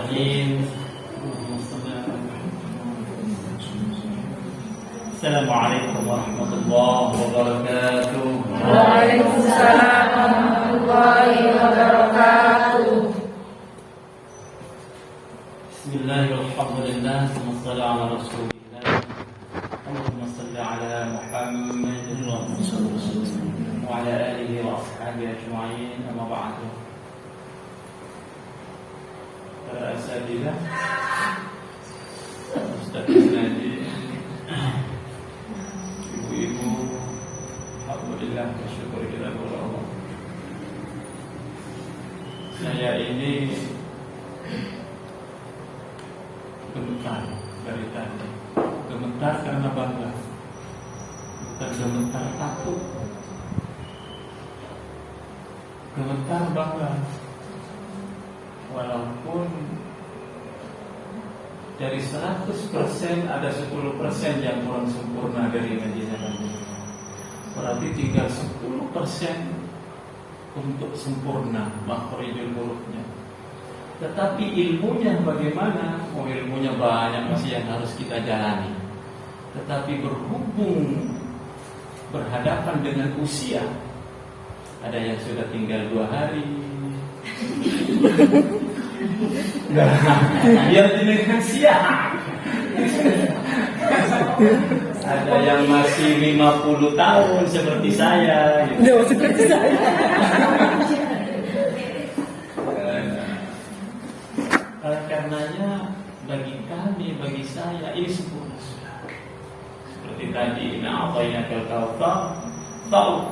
الرجيم. السلام عليكم ورحمة الله وبركاته. وعليكم السلام ورحمة الله وبركاته. بسم الله والحمد لله ثم الصلاة على رسول الله. اللهم صل على محمد وعلى آله وأصحابه أجمعين. أما بعد. Para asatidzah, Ustaz Nadi, ibu-ibu, alhamdulillah bersyukur kita kepada Allah. Saya ini gemetar dari tadi. Gemetar karena bangga, bukan gemetar takut. Gemetar bangga, walaupun dari 100% ada 10% yang kurang sempurna dari kajian ini. Berarti tinggal 10% untuk sempurna makhrijul hurufnya. Tetapi ilmunya bagaimana? Oh, ilmunya banyak masih yang harus kita jalani. Tetapi berhubung berhadapan dengan usia, ada yang sudah tinggal 2 hari. Biar dengan siap. Ada yang masih 50 tahun seperti saya. Seperti saya. Karenanya bagi kami, bagi saya ini sempurna sudah. Seperti tadi, na'atayna kal-kautsar, tahu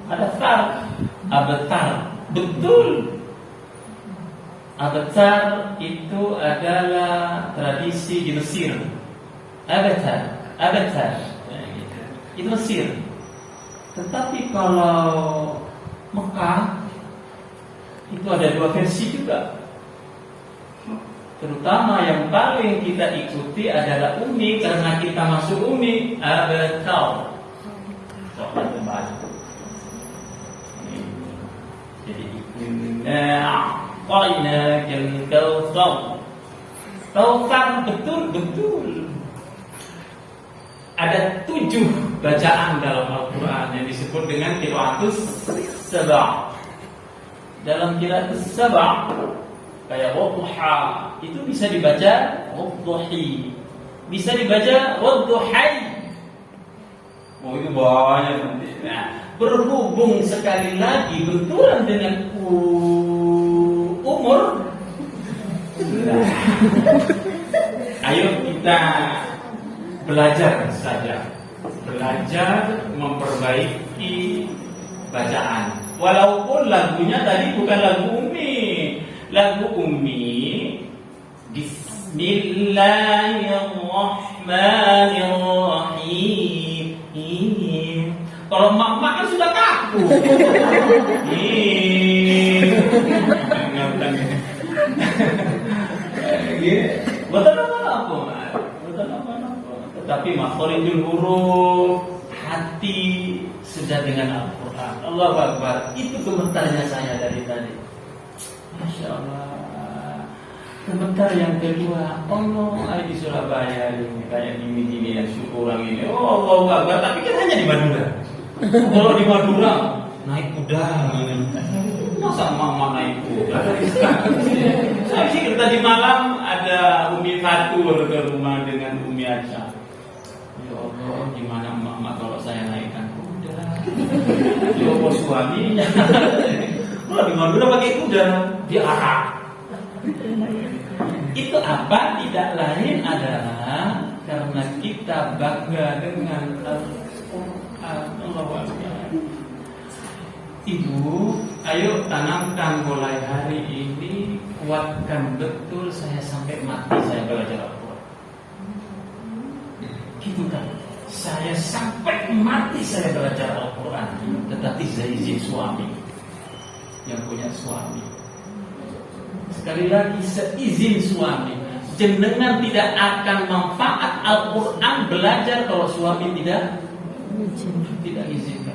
ada tar, abatar, betul. Abatar itu adalah tradisi di Mesir. Abatar itu Mesir. Tetapi kalau Mekah itu ada 2 versi juga. Terutama yang paling kita ikuti adalah Umi, karena kita masuk Umi. Abatar. Soalnya kembali. Jadi Qainakal kautsar. Kautsar betul-betul. Ada 7 bacaan dalam Al-Quran yang disebut dengan qiraatus saba'. Dalam qiraatus saba' kayak wadduha itu bisa dibaca wadduhi, bisa dibaca wadduhai. Oh, itu banyak nanti. Nah, berhubung sekali lagi benturan dengan umur. Nah, ayo kita belajar saja, belajar memperbaiki bacaan. Walaupun lagunya tadi bukan lagu Umi. Lagu Umi Bismillahirrahmanirrahim. Kalau mak-mak kan sudah kaku. Betul apa? Tetapi makhrijul huruf, hati sudah dengan Al-Quran. Allahu Akbar. Itu komentarnya saya dari tadi. Masya Allah. Komentar yang kedua, di Surabaya ini kayak gini yang syukuran ini. Oh, Allahu Akbar. Tapi kan hanya di Madura. Kalau di Madura naik kuda, masa mama naik kuda? Saya pikir tadi malam ada Umi Fatur ke rumah dengan Umi Aca. Ya Allah, gimana mama kalau saya naikkan kuda? Ya Allah, suaminya. Kalau di Madura pakai kuda, diarak. Itu apa? Tidak lain adalah karena kita bangga dengan Al-Quran. Allahu Akbar. Ibu, ayo tanamkan mulai hari ini, kuatkan betul saya sampai mati saya belajar Al-Quran. Gitu kan? Saya sampai mati saya belajar Al-Quran. Tetapi saya izin suami, yang punya suami. Sekali lagi, seizin suami. Jenengan tidak akan manfaat Al-Quran belajar kalau suami tidak izinkan.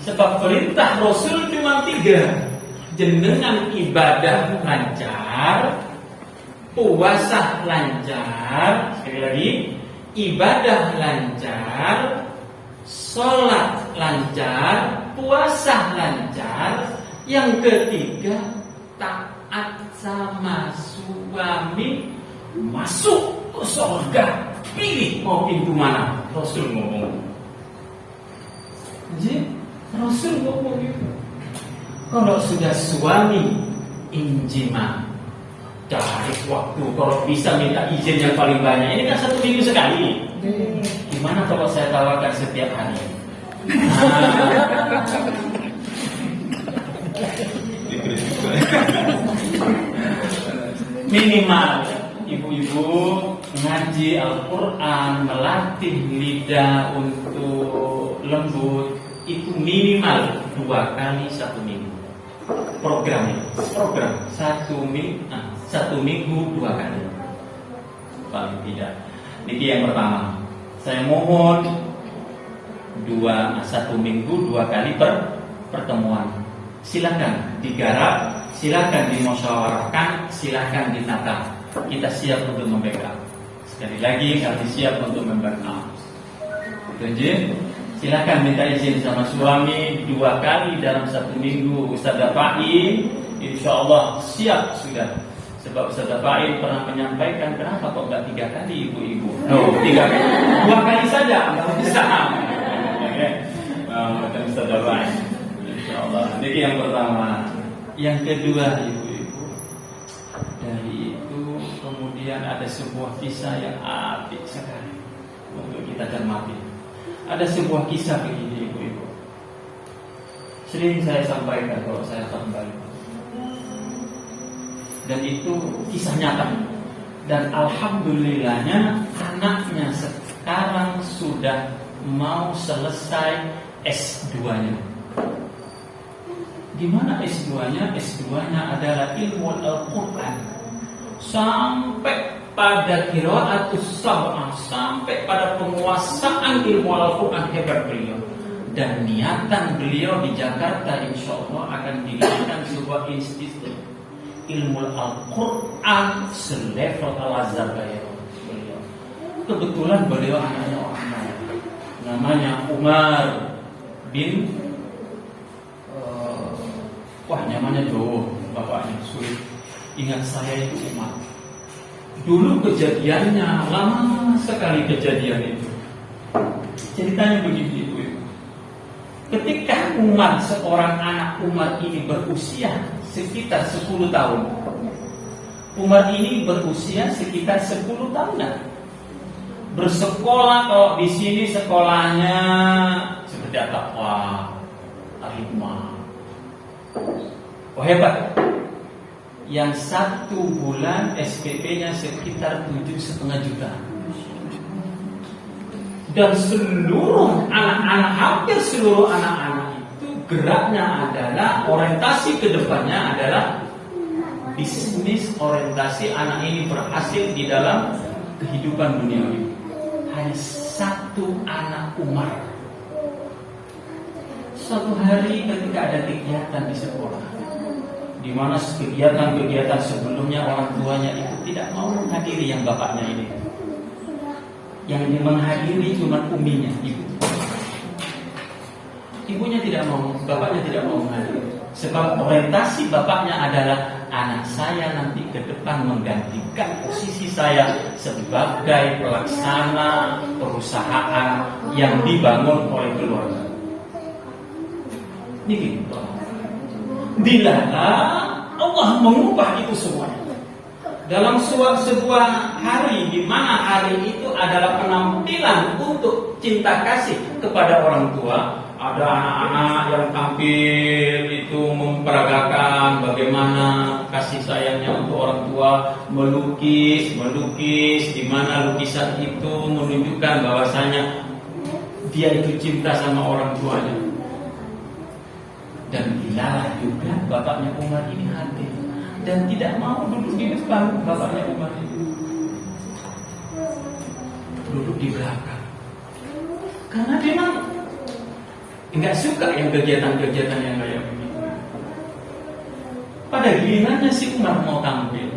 Sebab perintah Rasul cuma 3. jenengan ibadah lancar, puasa lancar, sekali lagi, ibadah lancar, sholat lancar, puasa lancar. Yang ketiga, taat sama suami, masuk ke surga. Pilih mau pintu mana? Rasul ngomong. Jadi Rasul ngomong gitu. Kalau sudah suami injima, cari waktu. Kalau bisa minta izin yang paling banyak. Ini kan 1 minggu sekali. Gimana kalau saya tawarkan setiap hari? Minimal ibu-ibu ngaji Al-Quran, melatih lidah untuk lembut, itu minimal 2 kali 1 minggu. Program 1 minggu 2 kali paling tidak. Ini yang pertama. Saya mohon 1 minggu 2 kali pertemuan. Silakan digarap, silakan dimusyawarahkan, silakan ditata. Kita siap untuk membackup. Sekali lagi kami siap untuk membackup. Itu silakan minta izin sama suami 2 kali dalam 1 minggu. Ustaz Faim, insya Allah siap sudah. Sebab Ustaz Faim pernah menyampaikan, kenapa kok nggak 3 kali ibu-ibu? 3 kali, 2 kali saja, nggak bisa. Macam Ustaz Faim, insya Allah. Ini yang pertama. Yang kedua, ibu-ibu, dari itu kemudian ada sebuah kisah yang apik sekali untuk kita cermati. Ada sebuah kisah begini, ibu-ibu. Sering saya sampaikan kalau saya kembali. Dan itu kisah nyata. Dan alhamdulillahnya anaknya sekarang sudah mau selesai S2-nya. Di mana S2-nya? S2-nya adalah ilmu Al-Quran. Sampai pada qiraatus sab'ah, sampai pada penguasaan ilmu Al-Quran, hebat beliau. Dan niatan beliau di Jakarta insya Allah akan dirikan sebuah institut ilmu Al-Quran selevel Al-Azhar beliau. Kebetulan beliau anaknya orang kaya, namanya Umar bin namanya Jawa, bapaknya sulit. Ingat saya itu Umar. Dulu kejadiannya lama sekali kejadian itu. Ceritanya begini, ibu. Ketika Umar, seorang anak Umar ini berusia sekitar 10 tahun. Umar ini berusia sekitar 10 tahunan. Bersekolah, kalau di sini sekolahnya seperti apa? Al-Hikmah. Oh hebat. Yang 1 bulan SPP-nya sekitar 7,5 juta. Dan seluruh anak-anak, hampir seluruh anak-anak itu geraknya adalah, orientasi kedepannya adalah bisnis, orientasi. Anak ini berhasil di dalam kehidupan duniawi. Hanya 1 anak Umar. Suatu hari ketika ada kegiatan di sekolah, di mana kegiatan-kegiatan sebelumnya orang tuanya itu tidak mau menghadiri yang bapaknya ini. Yang menghadiri cuma uminya, ibu. Ibunya tidak mau, bapaknya tidak mau menghadiri. Sebab orientasi bapaknya adalah anak saya nanti ke depan menggantikan posisi saya sebagai pelaksana perusahaan yang dibangun oleh keluarga. Ini gitu. Dilalah Allah mengubah itu semuanya. Dalam sebuah hari, di mana hari itu adalah penampilan untuk cinta kasih kepada orang tua. Ada anak-anak yang tampil itu memperagakan bagaimana kasih sayangnya untuk orang tua, melukis, di mana lukisan itu menunjukkan bahwasanya dia itu cinta sama orang tuanya. Dan dilalah juga bapaknya Umar ini hadir dan tidak mau duduk di depan. Bapaknya Umar itu duduk di belakang karena memang nggak suka yang kegiatan-kegiatan yang kayak begitu. Pada gilirannya si Umar mau tampil.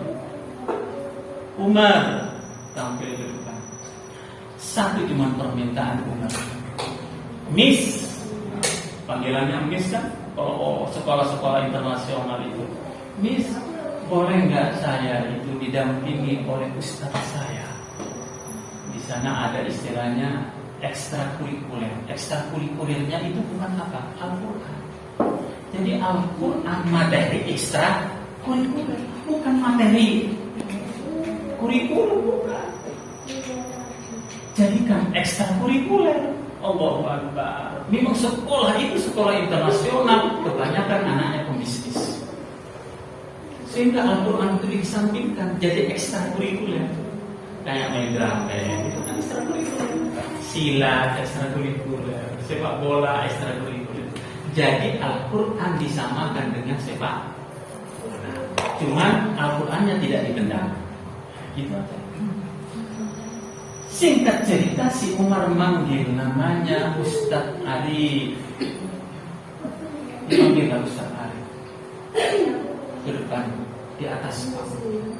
Umar tampil ke depan. Satu cuma permintaan Umar. Miss, panggilannya Miss kan? Kalau sekolah-sekolah internasional itu, Miss, boleh nggak saya itu didampingi oleh ustaz saya? Di sana ada istilahnya ekstrakurikuler. Ekstrakurikulernya itu bukan apa? Al-Quran. Jadi Al-Quran materi ekstrakurikuler, bukan materi kurikulum, bukan. Jadikan ekstrakurikuler. Allahu Akbar. Memang sekolah itu sekolah internasional, kebanyakan anaknya pembisnis. Sehingga Al-Quran itu disampingkan jadi ekstrakurikuler. Kayak main drum itu kan ekstrakurikuler. Silat ekstrakurikuler, sepak bola ekstrakurikuler. Jadi Al-Quran disamakan dengan sepak bola. Cuman Al-Qurannya tidak ditendang. Gitu aja. Singkat cerita, si Umar manggil namanya Ustadz Arif. Dipanggil Ustadz Arif ke depan, di atas panggung.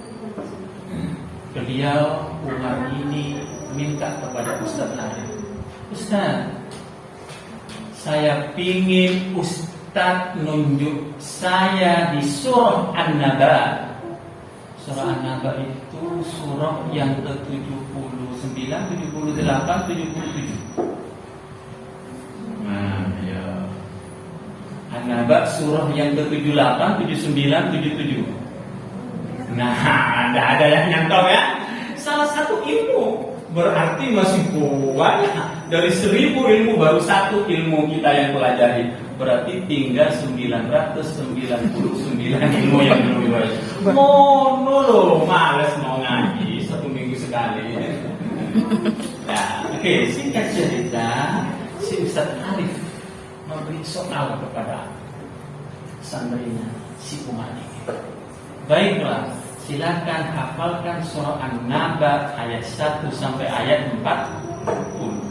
Beliau Umar ini minta kepada Ustadz Arif, Ustadz, saya pingin Ustadz nunjuk saya di surah An-Naba. Surah An-Naba itu surah yang ke-79, 78, 77. Nah, ya. An-Naba surah yang ke-78, 79, 77. Nah, ada yang nyantol ya. Salah satu ilmu, berarti masih banyak. Dari 1000 ilmu baru satu ilmu kita yang pelajari. Berarti tinggal 999 ilmu yang belum dibahas. Mono loh, males mau ngaji 1 minggu sekali. Nah, oke, singkat cerita, si Ustadz Arif memberi soal kepada santrinya si Umar ini. Baiklah, silakan hafalkan surah An-Naba ayat 1 sampai ayat 40.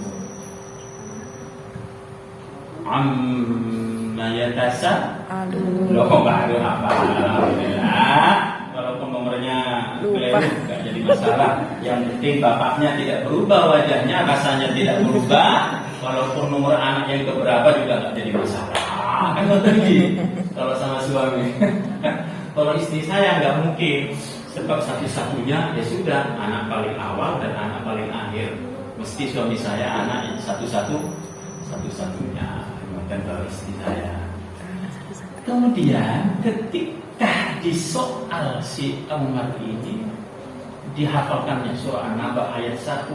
Amma yatasa. Loh, baru hafal. Alhamdulillah. Walaupun nomornya keliru, nggak jadi masalah. Yang penting bapaknya tidak berubah, wajahnya rasanya tidak berubah. Walaupun nomor anak yang keberapa juga nggak jadi masalah. Kan tinggi kalau sama suami. Kalau istri saya nggak mungkin, sebab satu-satunya ya sudah anak paling awal dan anak paling akhir. Mesti suami saya anak satu-satunya, dan kalau istri saya. Kemudian ketika disoal si Umar ini, dihafalkannya surah An-Naba ayat 1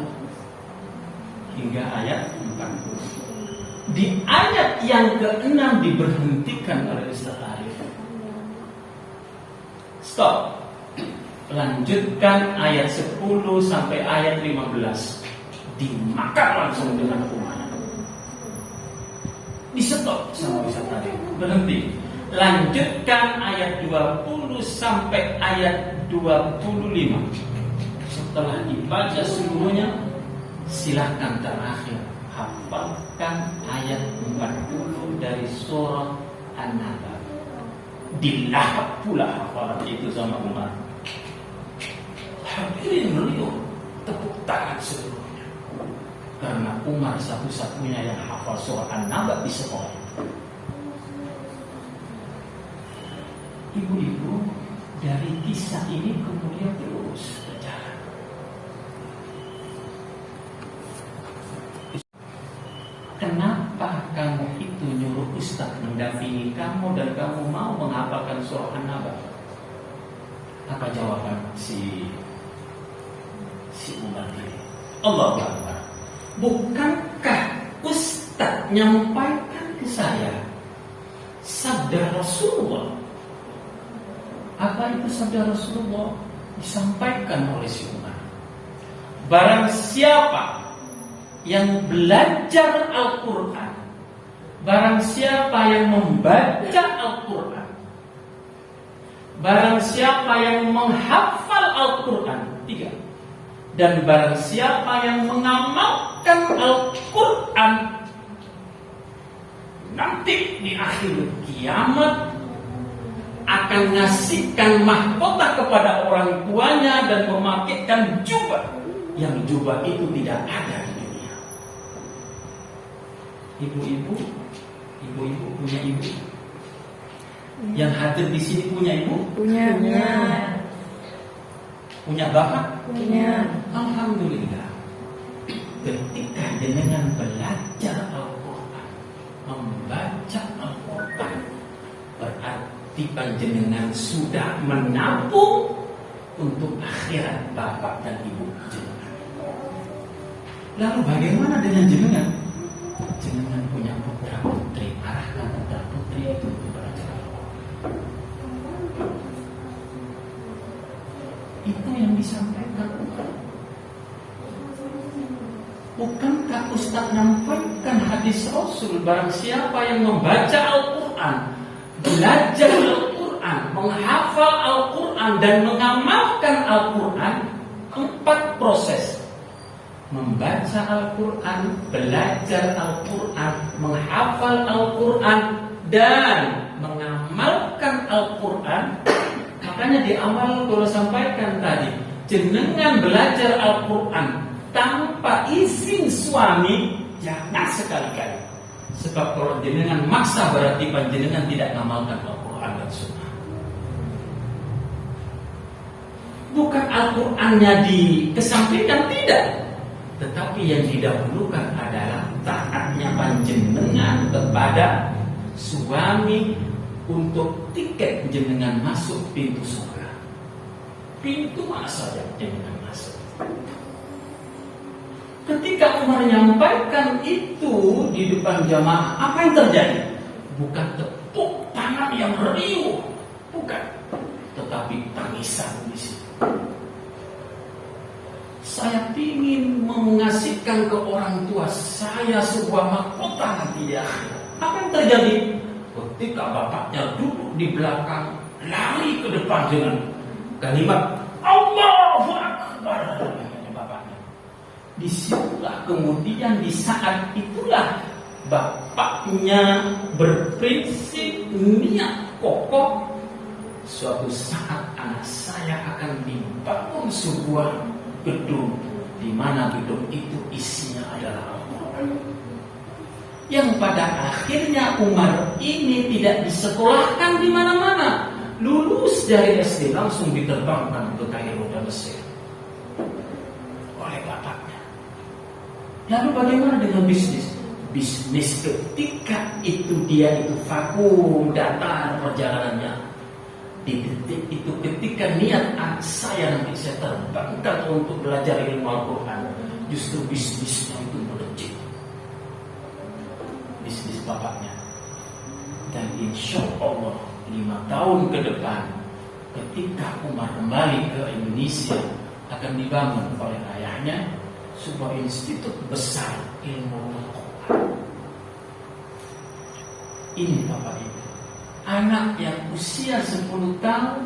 hingga ayat 40. Di ayat yang ke-6 diberhentikan oleh Ustaz Arif. Stop. Lanjutkan ayat 10 sampai ayat 15. Dimakan langsung dengan hukumannya. Di stop sama Ustaz Arif. Berhenti. Lanjutkan ayat 20 sampai ayat 25. Setelah dibaca seluruhnya, silakan terakhir hafalkan ayat 40 dari surah An-Naba. Dilahap pula hafalan itu sama Umar. Hadirin beliau tepuk tangan seluruhnya, karena Umar satu-satunya yang hafal surah An-Naba di sekolah. Ibu-ibu, dari kisah ini kemudian terus berjalan. Kenapa kamu itu nyuruh Ustaz mendampingi kamu dan kamu mau menghafalkan surah An-Naba? Apa jawaban si Umar ini? Allahu Akbar. Bukankah Ustaz nyampaikan ke saya sabda Rasulullah? Apa itu sabda Rasulullah? Disampaikan oleh si Umar. Barang siapa yang belajar Al-Quran, barang siapa yang membaca Al-Quran, barang siapa yang menghafal Al-Quran, 3, dan barang siapa yang mengamalkan Al-Quran, nanti di akhir kiamat akan ngasihkan mahkota kepada orang tuanya dan memakaikan jubah yang jubah itu tidak ada di dunia. Ibu-ibu punya ibu? Yang hadir di sini punya ibu? Punya. Punya bapak? Punya. Alhamdulillah. Ketika jenengan belajar Al-Quran, membaca Al-Quran, berarti panjenengan sudah menabung untuk akhirat bapak dan ibu jenengan. Lalu bagaimana dengan jenengan? Jenengan punya putra putri, arahkan putra putri itu untuk belajar Al-Quran. Itu yang disampaikan. Bukankah Ustaz menyampaikan hadis Rasul, barang siapa yang membaca Al-Quran, belajar Al-Quran, menghafal Al-Quran dan mengamalkan Al-Quran, 4 proses: membaca Al-Quran, belajar Al-Quran, menghafal Al-Quran, dan mengamalkan Al-Quran. Makanya di awal kalau sampaikan tadi, jenengan belajar Al-Quran tanpa izin suami, jangan sekali-kali. Sebab kalau jenengan maksa berarti panjenengan tidak mengamalkan Al-Quran dan Sunnah. Bukan Al-Qurannya dikesampingkan, tidak. Tetapi yang didahulukan adalah taatnya panjenengan kepada suami untuk tiket jenengan masuk pintu surga. Pintu mana saja jenengan masuk. Ketika Umar menyampaikan itu di depan jamaah, apa yang terjadi? Bukan tepuk tangan yang riuh, bukan, tetapi tangisan di situ. Saya ingin mengasihkan ke orang tua saya sebuah mahkota nanti di akhirat. Apa yang terjadi? Ketika bapaknya duduk di belakang, lari ke depan dengan kalimat Allahu Akbar. Disitulah kemudian di saat itulah bapaknya berprinsip niat kokoh, suatu saat anak saya akan dibangun sebuah gedung di mana gedung itu isinya adalah Al-Quran. Yang pada akhirnya Umar ini tidak disekolahkan di mana-mana, lulus dari SD langsung diterbangkan ke Kairo dan Mesir oleh bapaknya. Lalu bagaimana dengan bisnis? Bisnis ketika itu dia itu vakum, datar perjalanannya. Di detik itu ketika niat saya nanti saya terbangkan untuk belajar ilmu Al-Quran, justru bisnisnya itu melejit. Bisnis bapaknya. Dan insya Allah 5 tahun ke depan, ketika Umar kembali ke Indonesia, akan dibangun oleh ayahnya sebuah institut besar ilmu Al-Quran. Ini Bapak Ibu, anak yang usia 10 tahun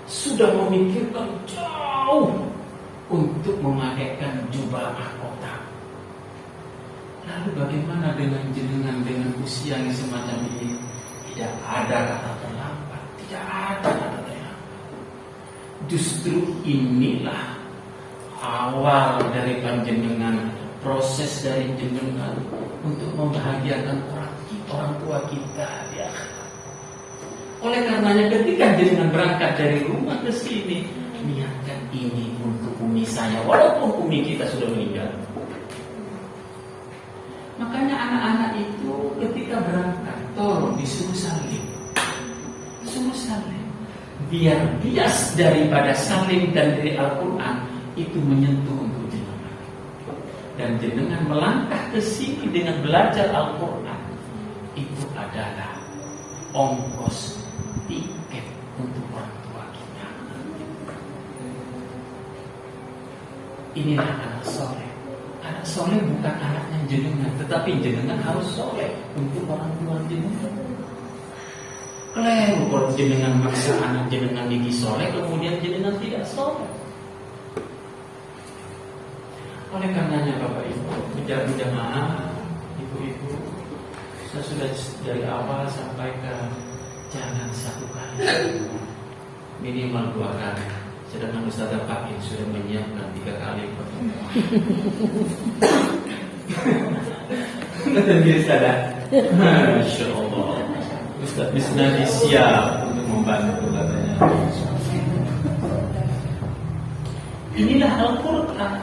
sudah memikirkan jauh untuk memakaikan jubah mahkota. Lalu bagaimana dengan jenengan dengan usia yang semacam ini? Tidak ada kata terlambat, tidak ada kata terlambat. Justru inilah awal dari panjenengan, proses dari jenengan untuk membahagiakan orang tua kita di akhirat. Oleh karenanya ketika jenengan berangkat dari rumah ke sini, niatkan ini untuk umi saya, walaupun umi kita sudah meninggal. Makanya anak-anak itu ketika berangkat, tolong disuruh salim. Suruh salim. Biar bias daripada salim dan dari Al-Quran itu menyentuh untuk jenengan. Dan jenengan melangkah ke sini dengan belajar Al-Quran, itu adalah ongkos tiket untuk orang tua kita. Inilah anak soleh. Anak soleh bukan anaknya jenengan, tetapi jenengan harus soleh untuk orang tua jenengan. Keliru kalau jenengan maksa anak jenengan gigi soleh, kemudian jenengan tidak soleh. Oleh karenanya Bapak Ibu, jamaah, ibu-ibu, saya sudah dari awal sampaikan jangan satu kali, minimal 2 kali. Sedangkan Ustaz Fakih sudah menyiapkan 3 kali pertemuan. Betul Ustaz. Masya Allah. Ustaz Bisnadi siap untuk membantu katanya. Inilah Al-Quran.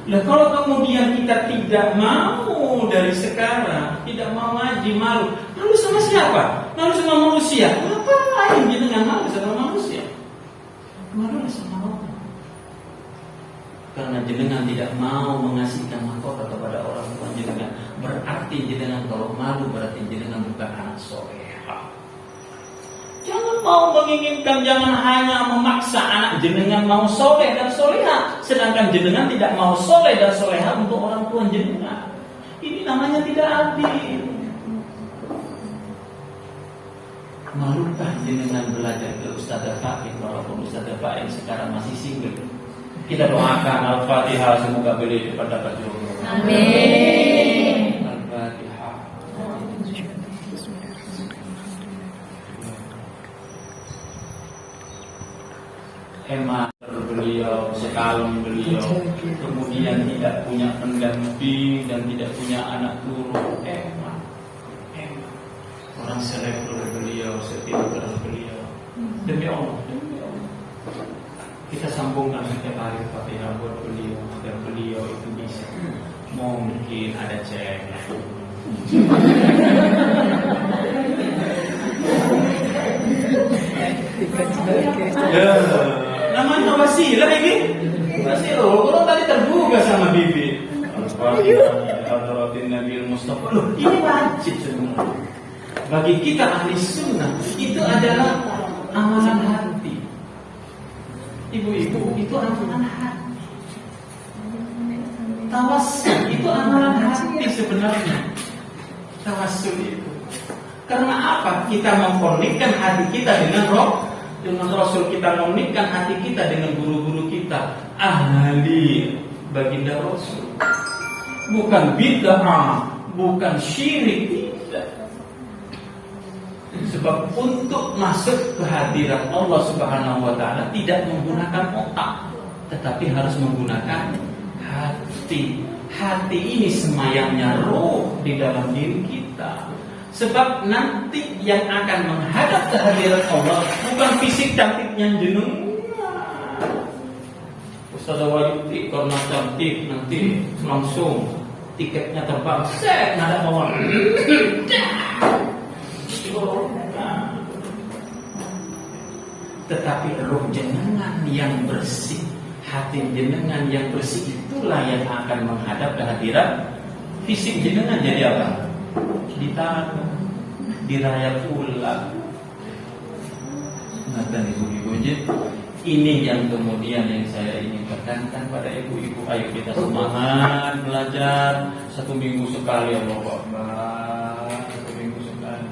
Nah kalau kemudian kita tidak mau dari sekarang, tidak mau ngaji, malu sama siapa? Malu sama manusia. Ngapain jenengan malu sama manusia? Malu sama Allah. Karena jenengan tidak mau mengasihkan mahkota kepada orang tua jenengan, berarti jenengan kalau malu berarti jenengan bukan anak soleha. Jangan mau menginginkan, jangan hanya memaksa anak jenengan mau soleh dan soleha, sedangkan jenengan tidak mau soleh dan soleha untuk orang tua jenengan. Ini namanya tidak adil. Malukah jenengan belajar ke Ustaz Fakih walaupun Ustaz Fakih sekarang masih single? Kita doakan Al-Fatihah, semoga beliau cepat dapat jodoh. Amin. Al-Fatihah. Hemat beliau, sekalung beliau, kemudian tidak punya pendamping dan tidak punya anak turun. Hemat. Orang selevel beliau, sepintar beliau. Demi Allah, kita sambungkan setiap hari Fatihah buat beliau agar beliau itu bisa. Mungkin ada cewek. Namanya wasilah ini. Wasilah. Orang tadi terbuka sama bibi. Al-Fatihah Nabi Mustafa. Loh, ini wajib sebenarnya. Bagi kita ahli sunnah itu adalah amalan hati. Ibu-ibu itu amalan hati. Tawassul itu amalan hati sebenarnya. Tawassul itu. Karena apa? Kita mengkonikkan hati kita dengan Roh, dengan Rasul, kita mengkonikkan hati kita dengan guru-guru kita, ahli baginda Rasul. Bukan bid'ah, bukan syirik, tidak. Sebab untuk masuk ke hadirat Allah Subhanahu wa taala tidak menggunakan otak, tetapi harus menggunakan hati. Hati ini semayamnya roh di dalam diri kita. Sebab nanti yang akan menghadap ke hadirat Allah bukan fisik cantiknya jenengan. Ustaz Wayuti karena cantik nanti langsung tiketnya terbang. Set nada bawah. Tetapi roh jenengan yang bersih, hati jenengan yang bersih, itulah yang akan menghadap ke hadirat. Fisik jenengan jadi apa? Ditaruh, dirayap ulang. Ngatan ibu-ibu, ini yang kemudian yang saya ingin tekankan pada ibu-ibu. Ayo kita semangat belajar 1 minggu sekali, Allah Akbar. 1 minggu sekali.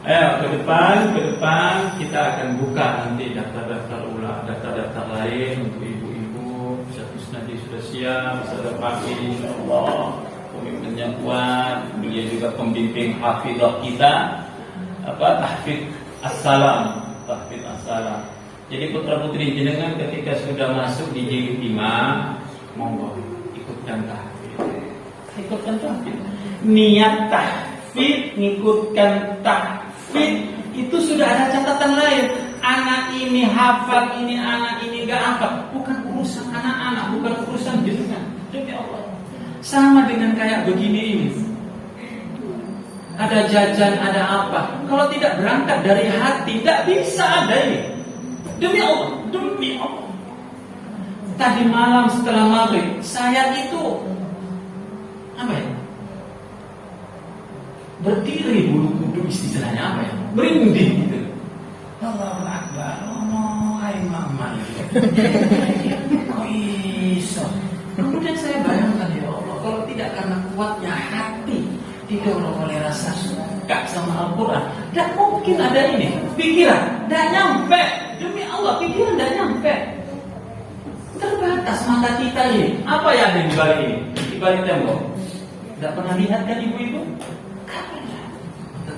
Ayo ke depan kita akan buka nanti daftar-daftar ulang, daftar-daftar lain untuk ibu-ibu. Ustaz nanti sudah siap, sudah pagi, insyaallah. Komitmennya kuat. Beliau juga pembimbing hafizah kita, tahfidz as-salam. Jadi putra putri jenengan ketika sudah masuk di jilid 5, monggo ikutkan tahfidz. Ikutkan tahfidz. Niat tahfidz, ngikutkan tahfidz itu sudah ada catatan lain. Anak ini hafal, ini anak ini enggak hafal. Bukan urusan anak-anak, bukan urusan jenengan. Demi Allah. Sama dengan kayak begini ini. Ada jajan, ada apa. Kalau tidak berangkat dari hati, tidak bisa ada ini. Demi Allah, demi Allah. Tadi malam setelah maghrib, saya itu apa ya? Berdiri bulu kuduk, istilahnya apa ya? Merinding gitu. Allahu Akbar. Oh, hai mama. Kok iso? Kemudian saya bayangkan, ya Allah, kalau tidak karena kuatnya hati didorong oleh rasa suka sama Al-Quran, tidak mungkin ada ini. Pikiran tidak nyampe. Demi Allah, pikiran tidak nyampe. Terbatas mata kita ini. Apa yang ada di balik ini? Di balik tembok. Tidak pernah lihat kan ibu-ibu?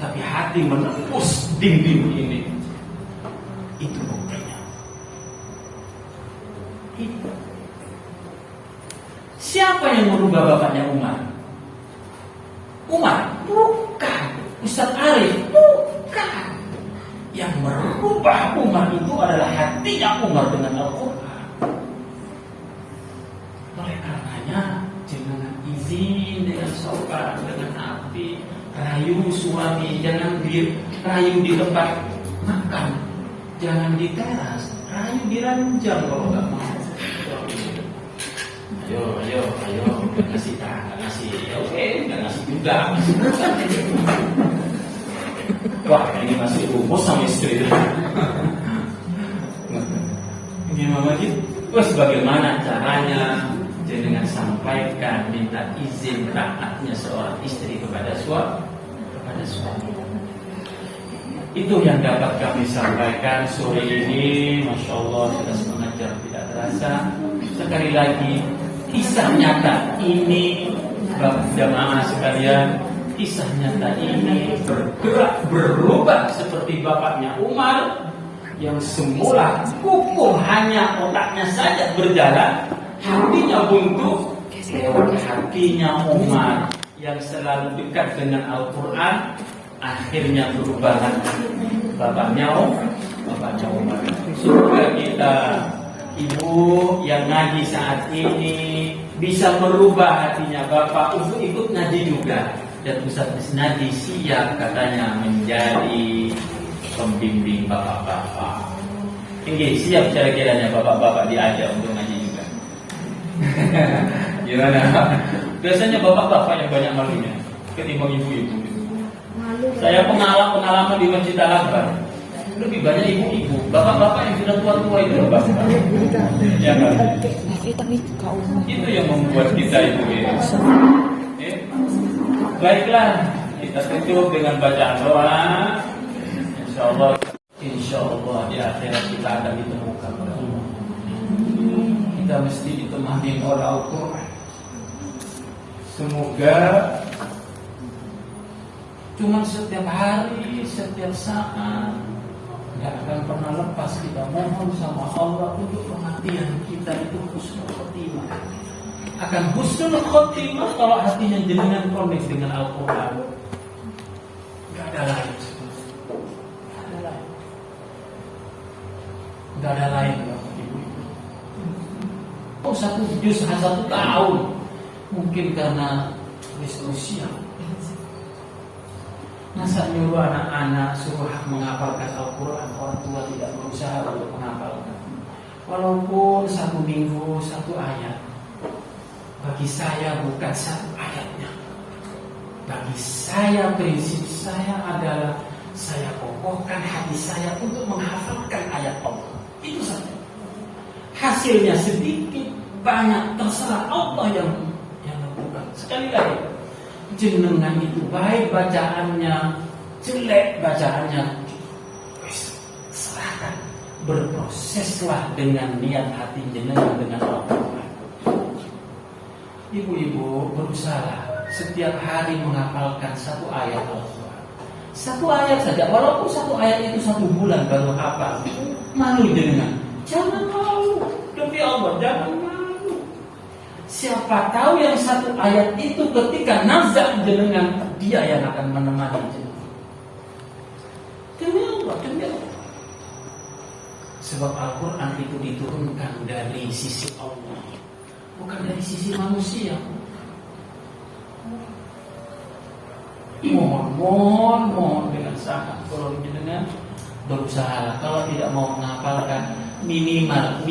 tapi hati menembus dinding ini. Itu buktinya. Itu. Siapa yang merubah bapaknya Umar? Umar? Bukan. Ustaz Arif? Bukan. Yang merubah Umar itu adalah hatinya Umar dengan Al-Quran. Oleh karenanya, jangan izin dengan sopan, dengan api, rayu suami, jangan rayu di tempat makan, jangan di teras, rayu di ranjang kalau nggak mau. Ayo, nggak ngasih nggak ngasih, oke, nggak ngasih juga. Wah, ini masih rumus sama istri. Gimana gitu? Terus bagaimana caranya? Dengan sampaikan, minta izin taatnya seorang istri kepada suami. Itu yang dapat kami sampaikan sore ini. Masya Allah, sudah setengah jam tidak terasa. Sekali lagi, kisah nyata ini, jamaah sekalian, kisah nyata ini bergerak berubah seperti bapaknya Umar yang semula kukuh hanya otaknya saja berjalan, hatinya buntu. Hatinya Umar yang selalu dekat dengan Al-Quran akhirnya berubah bapaknya Umar. Semoga kita ibu yang ngaji saat ini bisa merubah hatinya bapak untuk ikut ngaji juga. Dan Ustaz Isnadi siap katanya menjadi pembimbing bapak-bapak. Ini siap kira-kiranya bapak-bapak diajak untuk ngaji juga. Gimana? Biasanya bapak-bapak yang banyak malunya ketimbang ibu-ibu. Saya pengalaman di Masjid Al-Akbar, lebih banyak ibu-ibu. Bapak-bapak yang sudah tua-tua itu bapak. Ya kan? Itu yang membuat kita ibu-ibu. Baiklah, kita tutup dengan bacaan doa. Insya Allah di akhirat kita akan ditemukan oleh Allah. Kita mesti ditemani oleh Al-Quran. Semoga cuma setiap hari, setiap saat nggak akan pernah lepas kita mohon sama Allah untuk perhatian kita itu husnul khotimah. Akan husnul khotimah kalau hatinya jenengan connect dengan Al-Quran. Gak ada lain. Gak ada lain. Oh, satu juz, satu tahun. Mungkin karena usia. Masa nyuruh anak-anak suruh menghafalkan Al-Quran, orang tua tidak berusaha untuk menghafalkan. Walaupun satu minggu, satu ayat. Bagi saya bukan satu ayatnya. Bagi saya prinsip saya adalah saya kokohkan hati saya untuk menghafalkan ayat Allah. Itu saja. Hasilnya sedikit, banyak, terserah Allah yang tentukan. Sekali lagi, jenengan itu baik bacaannya, jelek bacaannya, serahkan. Berproseslah dengan niat hati jenengan dengan Allah. Ibu-ibu berusaha setiap hari menghafalkan satu ayat Al-Quran. Satu ayat saja, walaupun satu ayat itu 1 bulan baru hafal. Malu jenengan, jangan malu. Demi Allah, jangan malu. Siapa tahu yang satu ayat itu ketika nazar jenengan, dia yang akan menemani jenengan. Demi Allah, demi Allah. Sebab Al-Quran itu diturunkan dari sisi Allah, bukan dari sisi manusia. Mohon dengan sangat kalau jenengan berusaha. Kalau tidak mau menghafalkan minimal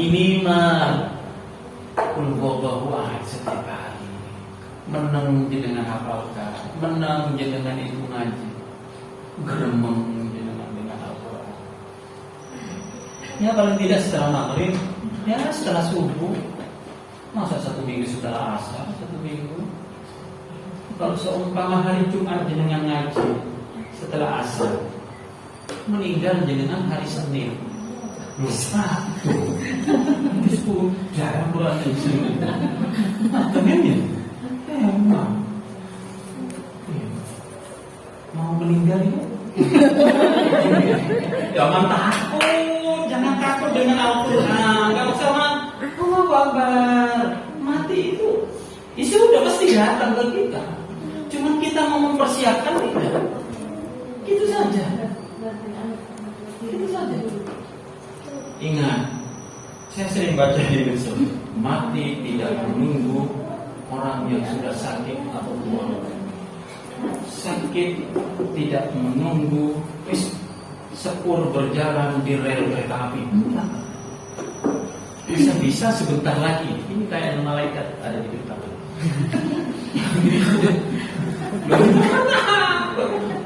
Qul huwallahu ahad setiap hari. Menang jenengan hafalkan, menang jenengan itu ngaji, gremeng jenengan dengan Al-Quran. Ya paling tidak setelah maghrib, ya setelah subuh. Masa 1 minggu setelah asar, 1 minggu. Kalau seumpama hari Jumat jenengan ngaji setelah asar, meninggal jenengan hari Senin, lupa. Itu jarang bulan ini. Tapi emang. mau meninggal ya? Jangan takut dengan Al-Quran. Gak usah Allahu Akbar. Mati itu sudah pasti datang ke kita. Cuman kita mau mempersiapkan tidak. Gitu saja. Gitu saja. Ingat, saya sering baca di Yusuf, mati tidak menunggu orang yang sudah sakit atau tua. Sakit tidak menunggu sepur berjalan di rel kereta api. Bisa-bisa sebentar lagi. Ini kayak malaikat ada di depan.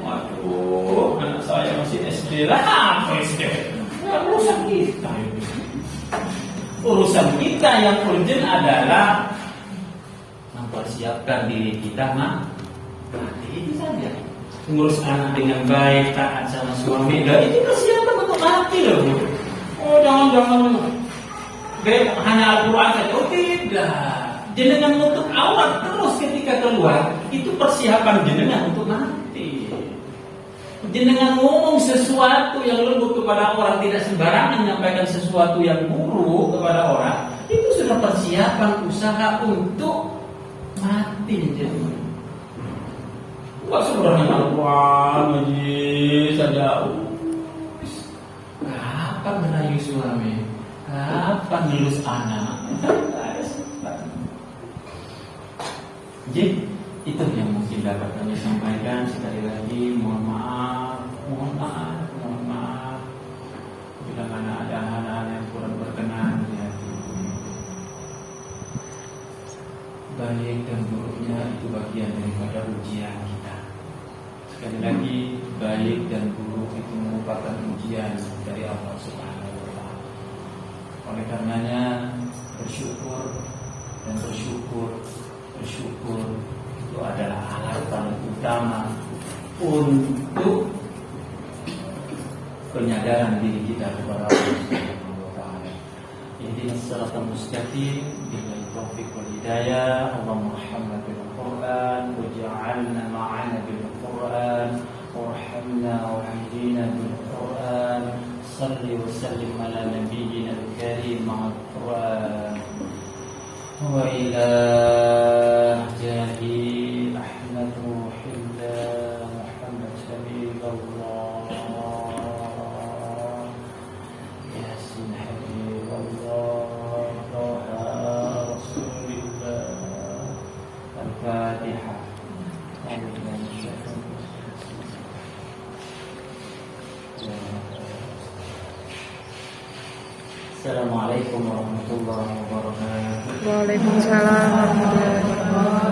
Waduh, anak saya masih SD lah. Urusan kita ini. Urusan kita yang urgent adalah mempersiapkan diri kita mati itu saja. Ngurus anak dengan baik, taat sama suami, itu persiapan untuk mati loh. Oh jangan hanya Al-Quran saja. Oh tidak. Jenengan menutup aurat terus ketika keluar, itu persiapan jenengan untuk mati. Jenengan ngomong sesuatu yang lembut kepada orang, tidak sembarangan menyampaikan sesuatu yang buruk kepada orang, itu sudah persiapan usaha untuk mati jenengan. Enggak sebenarnya Al-Quran saja. Kapan merayu suami? Kapan ngelus anak? Jadi itu yang mungkin dapat kami sampaikan. Sekali lagi mohon maaf bila mana ada hal-hal yang kurang berkenan di hati. Baik dan buruknya itu bagian daripada ujian kita. Sekali lagi, baik dan buruk itu merupakan ujian dari Allah Subhanahu wa Ta'ala. Oleh karenanya bersyukur itu adalah hal paling utama untuk penyadaran diri kita kepada Allah Subhanahu wa Ta'ala. Ihdinas siratal mustaqim bil taufiq wal hidayah. Allahumma arhamna bil Qur'an waj'alna ma'ana bil Qur'an warhamna wahdina bil Qur'an. Salli wa sallim ala nabiyyina al-karim ma'al Qur'an. Wa ila jahi Ahmad Muhillah Muhammad Shabibullah Yasin Habibullah Taha Rasulillah Al-Fatihah. Assalamualaikum warahmatullahi wabarakatuh. Waalaikumsalam warahmatullahi wabarakatuh.